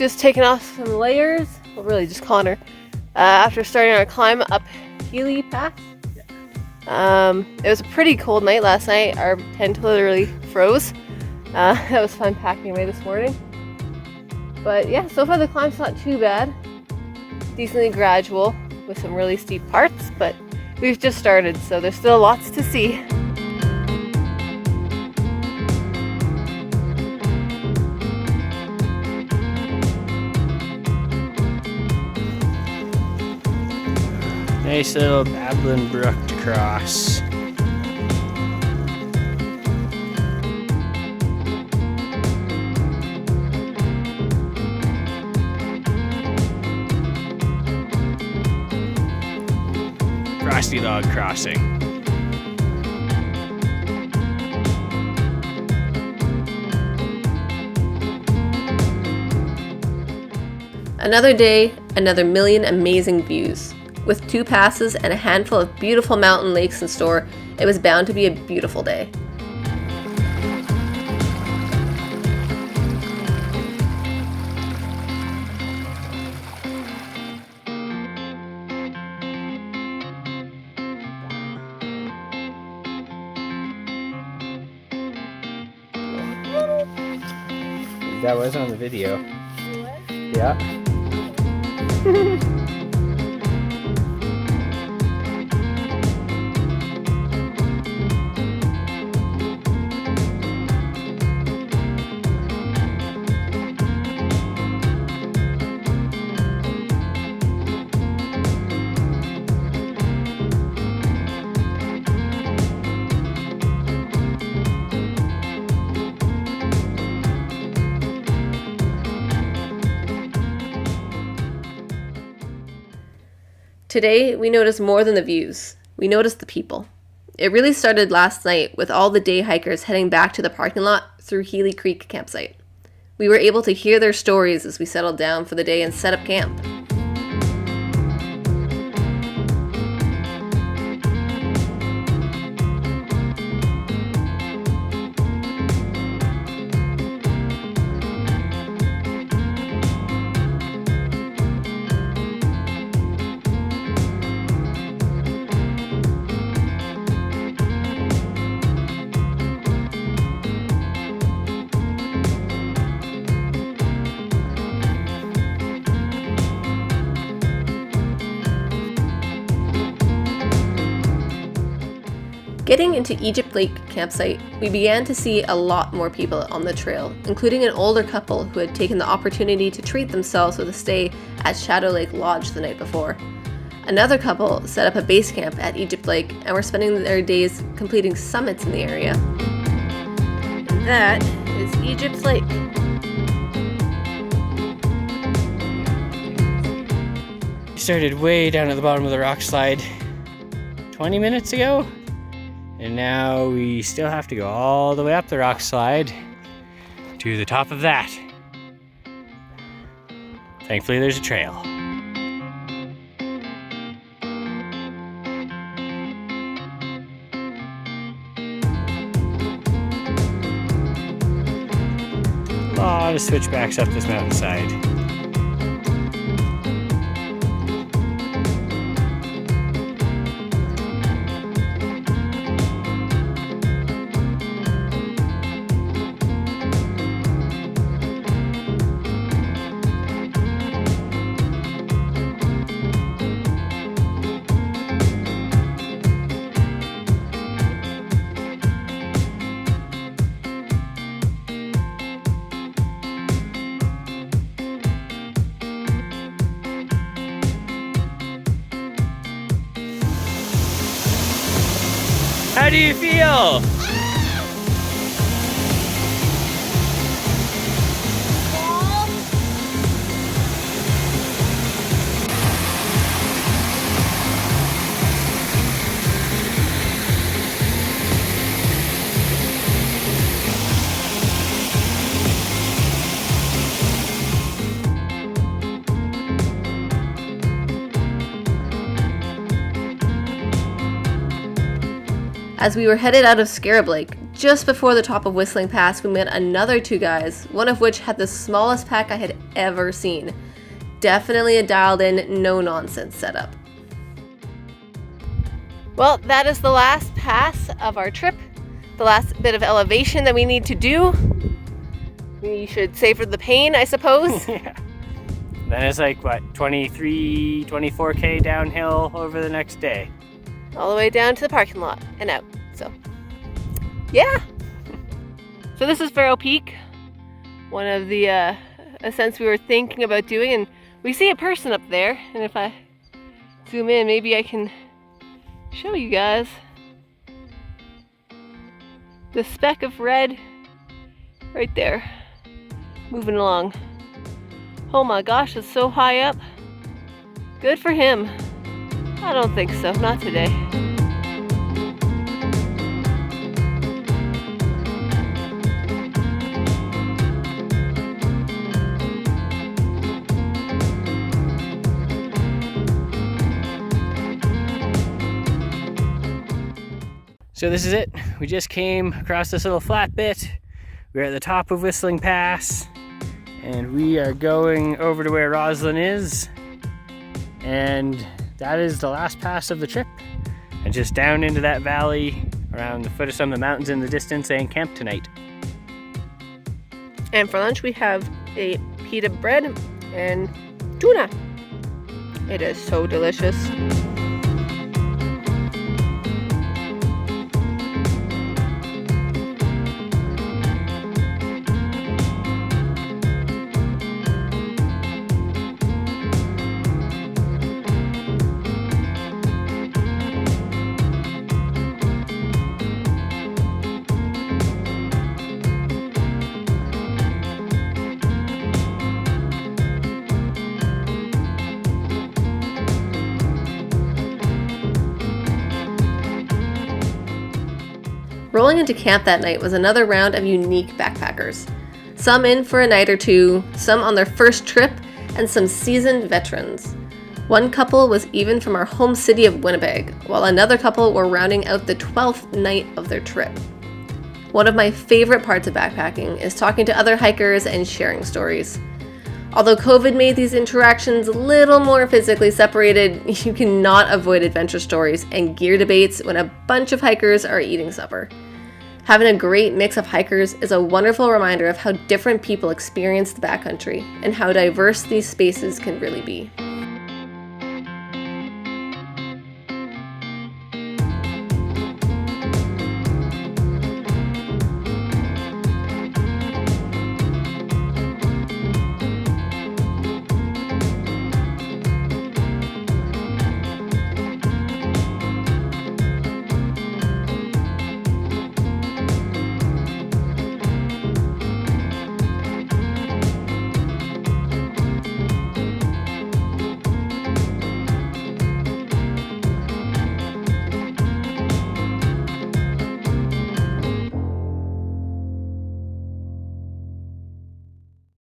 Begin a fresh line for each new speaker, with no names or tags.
just taking off some layers, well really just Connor, after starting our climb up Healy Pass. It was a pretty cold night last night. Our tent literally froze. That was fun packing away this morning. But yeah, so far the climb's not too bad. Decently gradual with some really steep parts, but we've just started, so there's still lots to see.
Nice little babbling brook to cross. Frosty log crossing.
Another day, another million amazing views. With 2 passes and a handful of beautiful mountain lakes in store, it was bound to be a beautiful day.
That was on the video.
What?
Yeah.
Today, we noticed more than the views. We noticed the people. It really started last night with all the day hikers heading back to the parking lot through Healy Creek campsite. We were able to hear their stories as we settled down for the day and set up camp. Getting into Egypt Lake campsite, we began to see a lot more people on the trail, including an older couple who had taken the opportunity to treat themselves with a stay at Shadow Lake Lodge the night before. Another couple set up a base camp at Egypt Lake and were spending their days completing summits in the area. And that is Egypt Lake.
We started way down at the bottom of the rock slide 20 minutes ago. And now we still have to go all the way up the rock slide to the top of that. Thankfully, there's a trail. A lot of switchbacks up this mountainside. How do you feel?
As we were headed out of Scarab Lake, just before the top of Whistling Pass, we met another two guys, one of which had the smallest pack I had ever seen. Definitely a dialed in, no nonsense setup. Well, that is the last pass of our trip. The last bit of elevation that we need to do. We should savor the pain, I suppose.
Yeah. Then it's like, what, 23, 24K downhill over the next day.
All the way down to the parking lot and out. So, yeah. So this is Farrow Peak. One of the ascents we were thinking about doing. And we see a person up there. And if I zoom in, maybe I can show you guys. The speck of red right there. Moving along. Oh my gosh, it's so high up. Good for him. I don't think so, not today.
So this is it. We just came across this little flat bit. We're at the top of Whistling Pass, and we are going over to where Roslyn is. And that is the last pass of the trip. And just down into that valley, around the foot of some of the mountains in the distance, and camp tonight.
And for lunch we have a pita bread and tuna. It is so delicious. Rolling into camp that night was another round of unique backpackers. Some in for a night or two, some on their first trip, and some seasoned veterans. One couple was even from our home city of Winnipeg, while another couple were rounding out the 12th night of their trip. One of my favorite parts of backpacking is talking to other hikers and sharing stories. Although COVID made these interactions a little more physically separated, you cannot avoid adventure stories and gear debates when a bunch of hikers are eating supper. Having a great mix of hikers is a wonderful reminder of how different people experience the backcountry and how diverse these spaces can really be.